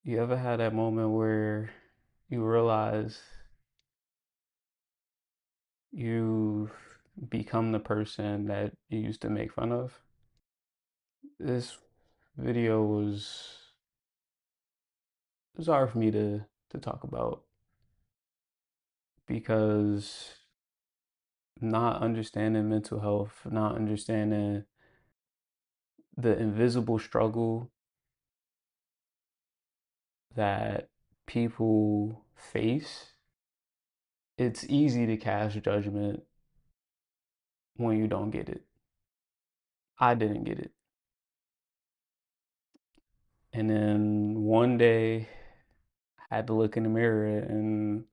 You ever had that moment where you realize you've become the person that you used to make fun of? This video was hard for me to talk about because not understanding mental health, not understanding the invisible struggle that people face, it's easy to cast judgment when you don't get it. I didn't get it. And then one day I had to look in the mirror and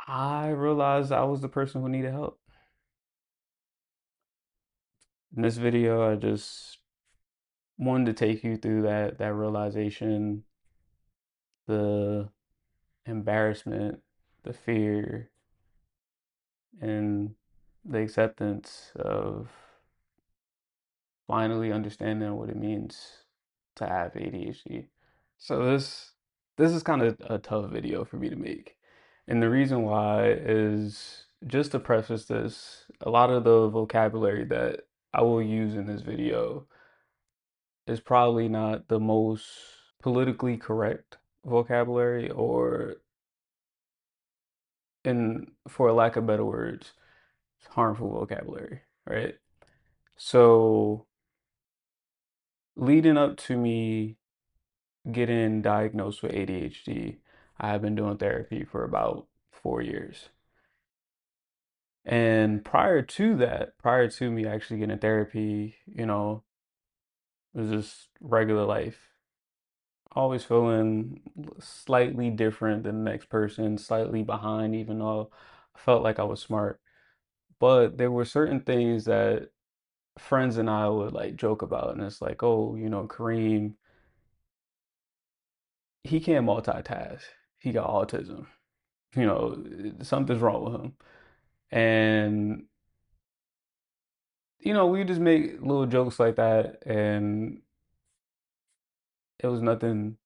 I realized I was the person who needed help. In this video, I just wanted to take you through that realization, the embarrassment, the fear, and the acceptance of finally understanding what it means to have ADHD. So this is kind of a tough video for me to make. And the reason why is just to preface this, a lot of the vocabulary that I will use in this video is probably not the most politically correct vocabulary or in for lack of better words, harmful vocabulary, right? So leading up to me getting diagnosed with ADHD, I have been doing therapy for about 4 years. And prior to that, prior to me actually getting therapy, it was just regular life. Always feeling slightly different than the next person, slightly behind, even though I felt like I was smart. But there were certain things that friends and I would like joke about, and it's like, oh, Kareem, he can't multitask. He got autism. Something's wrong with him. And, we just make little jokes like that, and it was nothing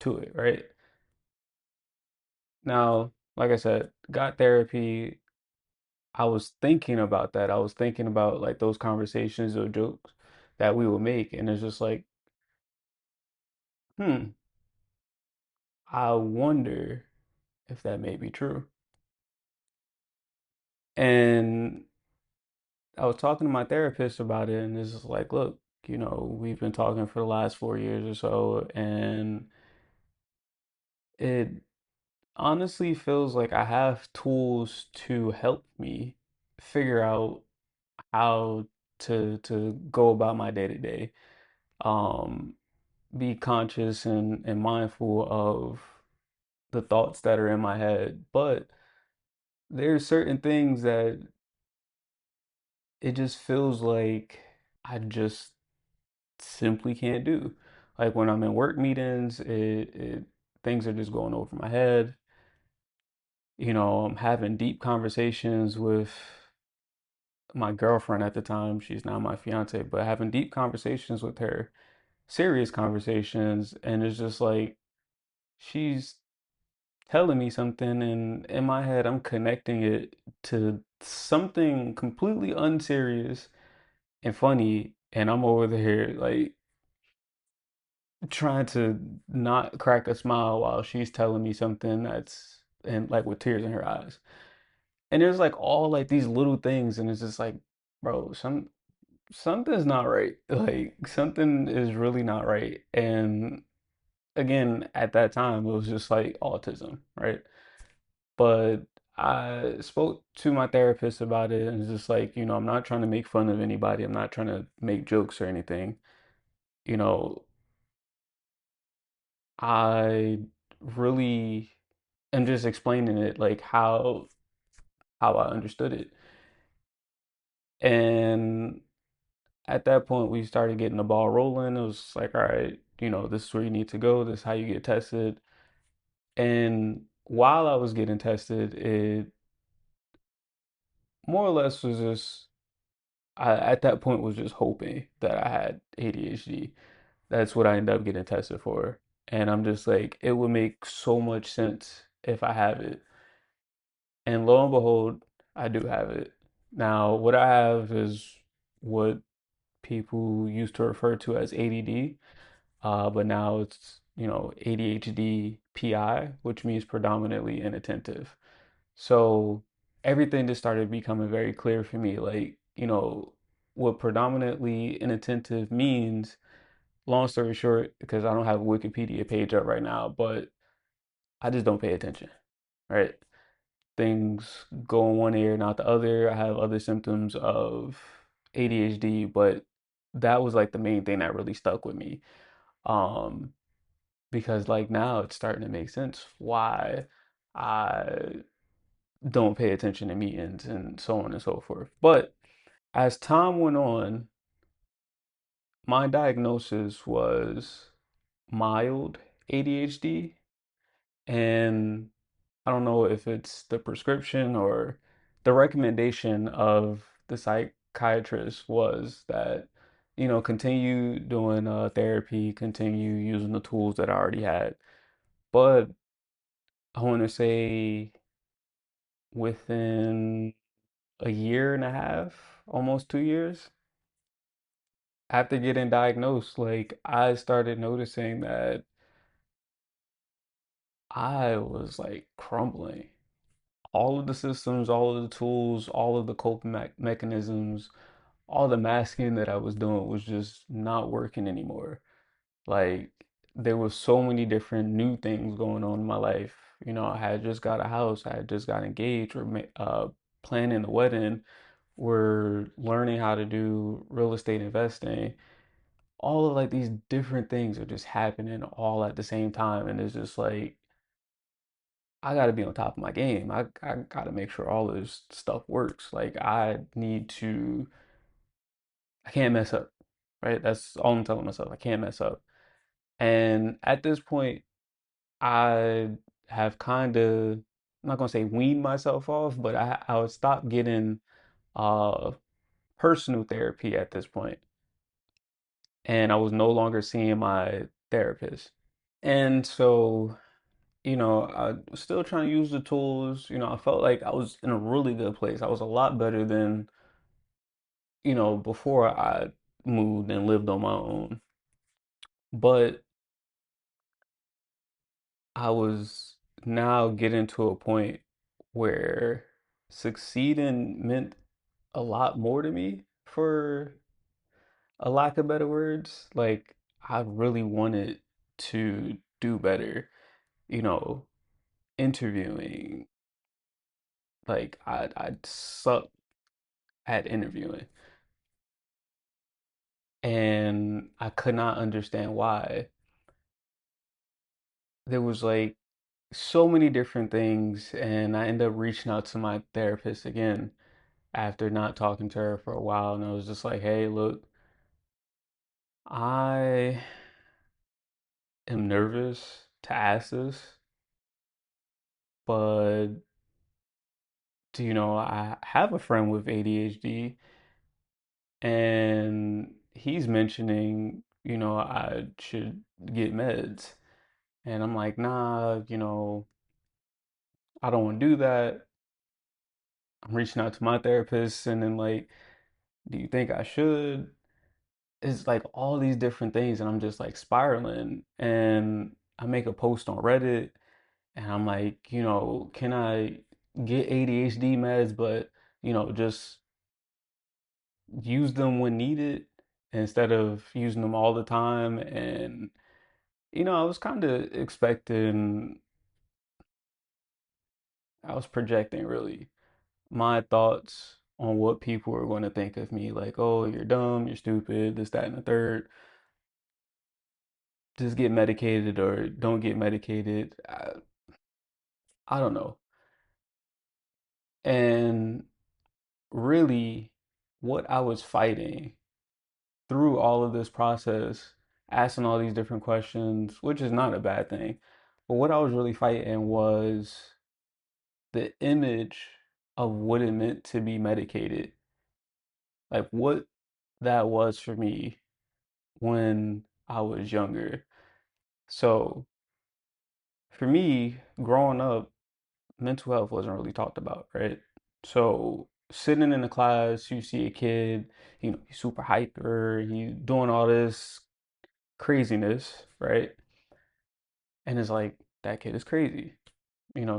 to it, right? Now, like I said, got therapy. I was thinking about that. I was thinking about like those conversations or jokes that we would make, and it's just like, hmm, I wonder if that may be true. And I was talking to my therapist about it, and it's just like, look, we've been talking for the last 4 years or so, and it honestly feels like I have tools to help me figure out how to go about my day to day. Be conscious and mindful of the thoughts that are in my head. But there's certain things that it just feels like I just simply can't do. Like when I'm in work meetings, it things are just going over my head. I'm having deep conversations with my girlfriend at the time. She's now my fiance, but having deep conversations with her, serious conversations, and it's just like she's telling me something, and in my head, I'm connecting it to something completely unserious and funny, and I'm over there like trying to not crack a smile while she's telling me something that's and like with tears in her eyes. And there's like all like these little things, and it's just like, bro, something's not right. Like something is really not right. And again, at that time, it was just like autism, right? But I spoke to my therapist about it, and it's just like, I'm not trying to make fun of anybody. I'm not trying to make jokes or anything. You know, I really am just explaining it like how I understood it. And at that point, we started getting the ball rolling. It was like, all right, this is where you need to go. This is how you get tested. And while I was getting tested, it more or less was just, I at that point was just hoping that I had ADHD. that's what I end up getting tested for. And I'm just like, it would make so much sense if I have it. And lo and behold, I do have it. Now, what I have is what people used to refer to as ADD, but now it's, ADHD PI, which means predominantly inattentive. So everything just started becoming very clear for me. Like, what predominantly inattentive means, long story short, because I don't have a Wikipedia page up right now, but I just don't pay attention, right? Things go in one ear, not the other. I have other symptoms of ADHD, but that was like the main thing that really stuck with me. Um, because like now it's starting to make sense why I don't pay attention to meetings and so on and so forth. But as time went on, my diagnosis was mild ADHD, and I don't know if it's the prescription or the recommendation of the psychiatrist was that, continue doing therapy, continue using the tools that I already had. But I want to say within a year and a half, almost 2 years, after getting diagnosed, like I started noticing that I was like crumbling. All of the systems, all of the tools, all of the coping mechanisms, all the masking that I was doing was just not working anymore. Like there was so many different new things going on in my life. I had just got a house, I had just got engaged, or planning the wedding, we're learning how to do real estate investing. All of like these different things are just happening all at the same time, and it's just like I got to be on top of my game. I got to make sure all this stuff works. Like I can't mess up, right? That's all I'm telling myself. I can't mess up. And at this point, I have kind of, I'm not gonna say weaned myself off, but I would stop getting uh personal therapy at this point, and I was no longer seeing my therapist. And so, I was still trying to use the tools. I felt like I was in a really good place. I was a lot better than, before I moved and lived on my own. But I was now getting to a point where succeeding meant a lot more to me, for a lack of better words. Like, I really wanted to do better, you know, interviewing. Like, I suck at interviewing, and I could not understand why. There was like so many different things, and I ended up reaching out to my therapist again after not talking to her for a while, and I was just like, "Hey, look, I am nervous to ask this, but I have a friend with ADHD, and he's mentioning, I should get meds." And I'm like, "Nah, I don't want to do that." I'm reaching out to my therapist, and then like, "Do you think I should?" It's like all these different things, and I'm just like spiraling. And I make a post on Reddit, and I'm like, can I get ADHD meds, but just use them when needed instead of using them all the time. And I was kind of expecting, I was projecting really my thoughts on what people were going to think of me, like, "Oh, you're dumb, you're stupid, this, that, and the third. Just get medicated or don't get medicated." I don't know. And really, what I was fighting through all of this process, asking all these different questions, which is not a bad thing, but what I was really fighting was the image of what it meant to be medicated. Like what that was for me when I was younger. So for me, growing up, mental health wasn't really talked about, right? So sitting in the class, you see a kid, he's super hyper, he's doing all this craziness, right? And it's like, that kid is crazy.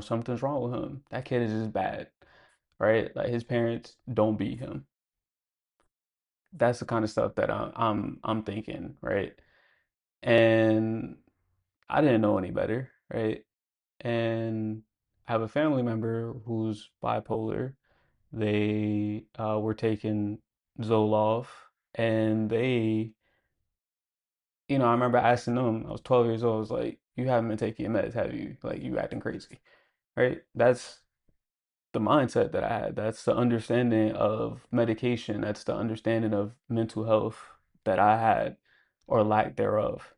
Something's wrong with him. That kid is just bad, right? Like his parents don't beat him. That's the kind of stuff that I'm thinking, right? And I didn't know any better, right? And I have a family member who's bipolar. They were taking Zoloft, and I remember asking them, I was 12 years old, I was like, you haven't been taking your meds, have you? Like, you acting crazy, right? That's the mindset that I had. That's the understanding of medication. That's the understanding of mental health that I had, or lack thereof.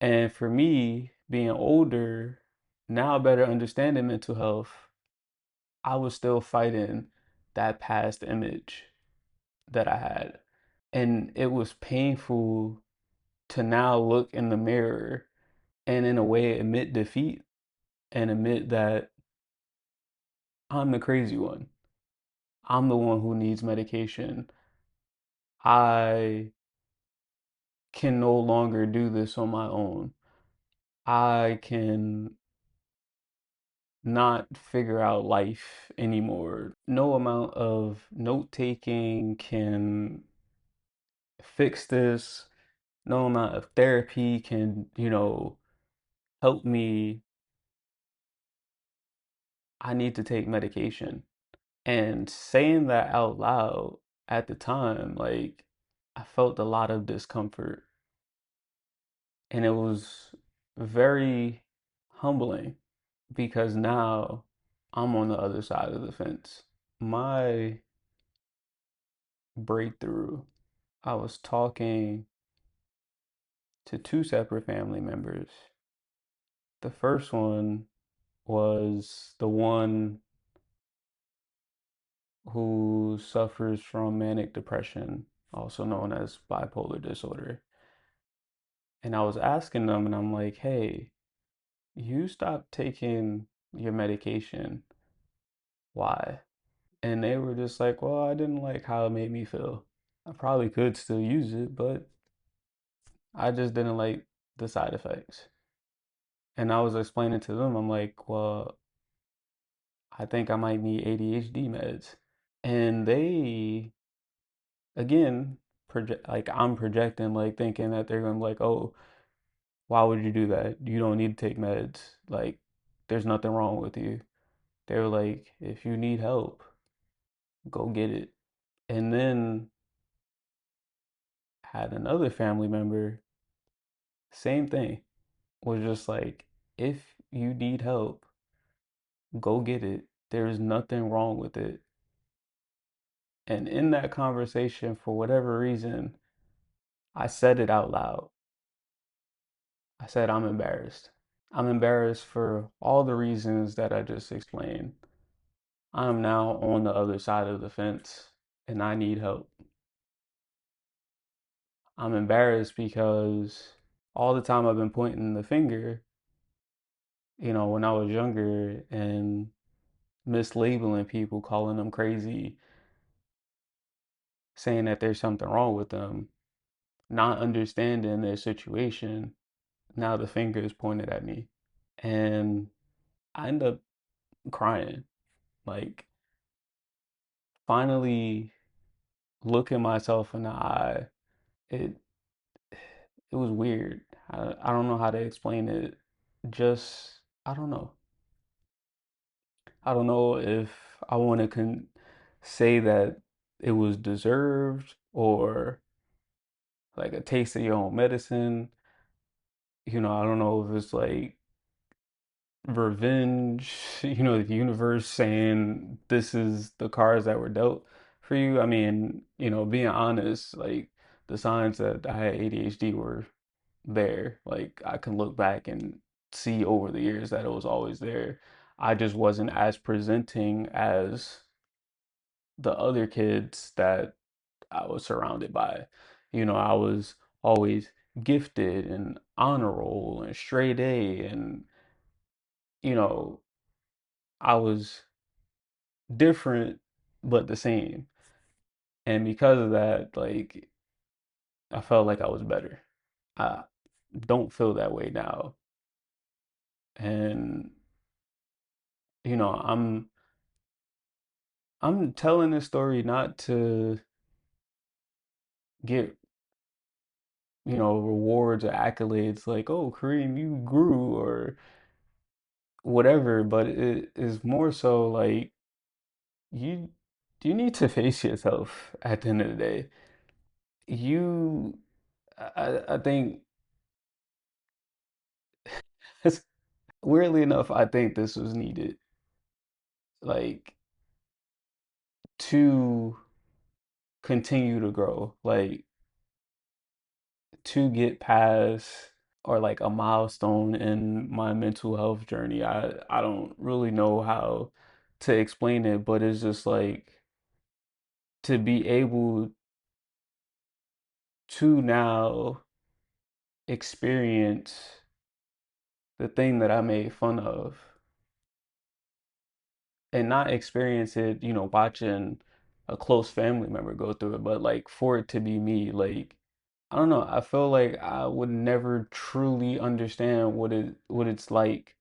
And for me, being older, now better understanding mental health, I was still fighting that past image that I had. And it was painful to now look in the mirror and, in a way, admit defeat and admit that I'm the crazy one. I'm the one who needs medication. I can no longer do this on my own. I can not figure out life anymore. No amount of note taking can fix this. No amount of therapy can, help me. I need to take medication. And saying that out loud at the time, like, I felt a lot of discomfort. And it was very humbling because now I'm on the other side of the fence. My breakthrough, I was talking to two separate family members. The first one was the one who suffers from manic depression, also known as bipolar disorder. And I was asking them, and I'm like, hey, you stopped taking your medication. Why? And they were just like, well, I didn't like how it made me feel. I probably could still use it, but I just didn't like the side effects. And I was explaining to them, I'm like, well, I think I might need ADHD meds. And they, again, like I'm projecting, like thinking that they're gonna be like, oh, why would you do that? You don't need to take meds. Like, there's nothing wrong with you. They were like, if you need help, go get it. And then had another family member, same thing, was just like, if you need help, go get it. There's nothing wrong with it. And in that conversation, for whatever reason, I said it out loud. I said, I'm embarrassed. I'm embarrassed for all the reasons that I just explained. I'm now on the other side of the fence and I need help. I'm embarrassed because all the time I've been pointing the finger, when I was younger and mislabeling people, calling them crazy, saying that there's something wrong with them, not understanding their situation. Now the finger is pointed at me. And I end up crying, like finally looking myself in the eye. It it was weird. I don't know how to explain it. Just, I don't know. I don't know if I want to say that it was deserved or like a taste of your own medicine. I don't know if it's like revenge, the universe saying this is the cards that were dealt for you. I mean, being honest, like the signs that I had ADHD were there. Like I can look back and see over the years that it was always there. I just wasn't as presenting as the other kids that I was surrounded by. I was always gifted and honor roll and straight A, and you know, I was different but the same. And because of that, like I felt like I was better. I don't feel that way now. And I'm telling this story not to get, rewards or accolades like, "Oh, Kareem, you grew," or whatever, but it is more so like you you need to face yourself at the end of the day. You I think weirdly enough, I think this was needed, like to continue to grow, like to get past or like a milestone in my mental health journey. I don't really know how to explain it, but it's just like to be able to now experience the thing that I made fun of and not experience it, watching a close family member go through it, but like for it to be me, like I don't know, I feel like I would never truly understand what it's like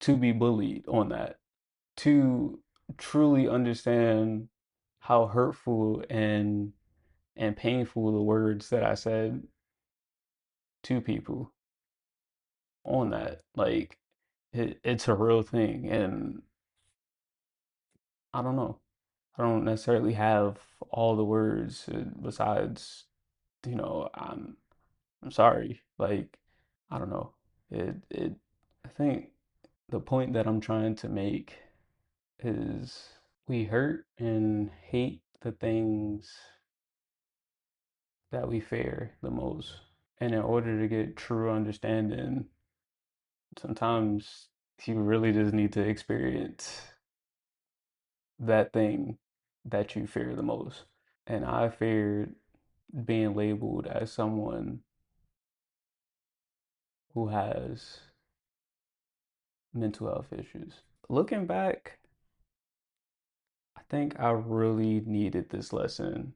to be bullied on that, to truly understand how hurtful and painful the words that I said to people on that. Like it's a real thing, and I don't know. I don't necessarily have all the words besides, you know, I'm I'm sorry. Like, I don't know. It I think the point that I'm trying to make is we hurt and hate the things that we fear the most. And in order to get true understanding, sometimes you really just need to experience that thing that you fear the most. And I feared being labeled as someone who has mental health issues. Looking back, I think I really needed this lesson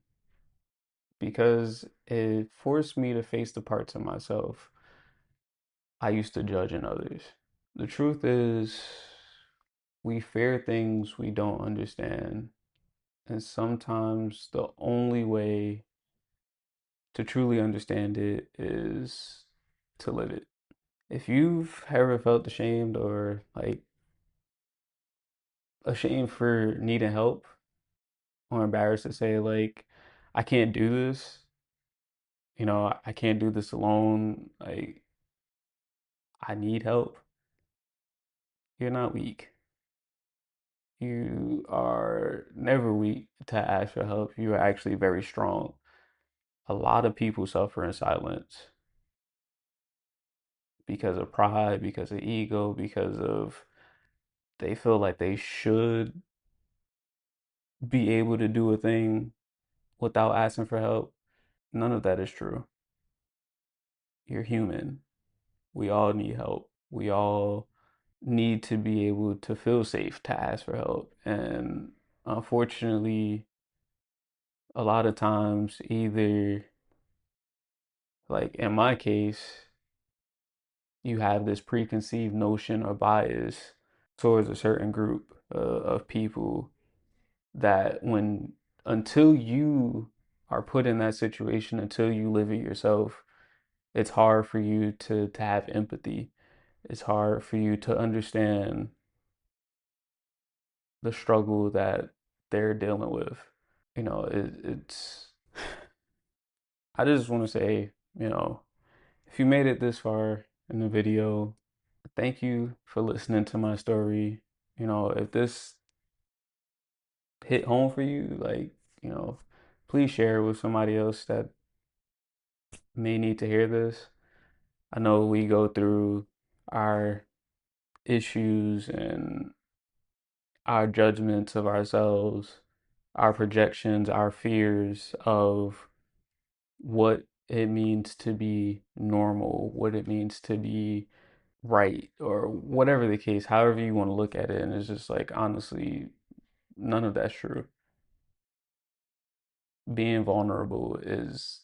because it forced me to face the parts of myself I used to judge in others. The truth is, we fear things we don't understand, and sometimes the only way to truly understand it is to live it. If you've ever felt ashamed or like ashamed for needing help or embarrassed to say like I can't do this, I can't do this alone, like I need help, you're not weak. You are never weak to ask for help. You are actually very strong. A lot of people suffer in silence because of pride, because of ego, because of they feel like they should be able to do a thing without asking for help. None of that is true. You're human. We all need help. We all need to be able to feel safe to ask for help. And unfortunately, a lot of times, either like in my case, you have this preconceived notion or bias towards a certain group of people that until you are put in that situation, until you live it yourself, it's hard for you to have empathy. It's hard for you to understand the struggle that they're dealing with. It's, I just want to say, if you made it this far in the video, thank you for listening to my story. If this hit home for you, like, please share it with somebody else that may need to hear this. I know we go through our issues and our judgments of ourselves, our projections, our fears of what it means to be normal, what it means to be right, or whatever the case, however you want to look at it. And it's just like, honestly, none of that's true. Being vulnerable is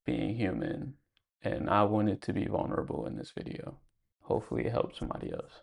being human, and I wanted to be vulnerable in this video. Hopefully, it helps somebody else.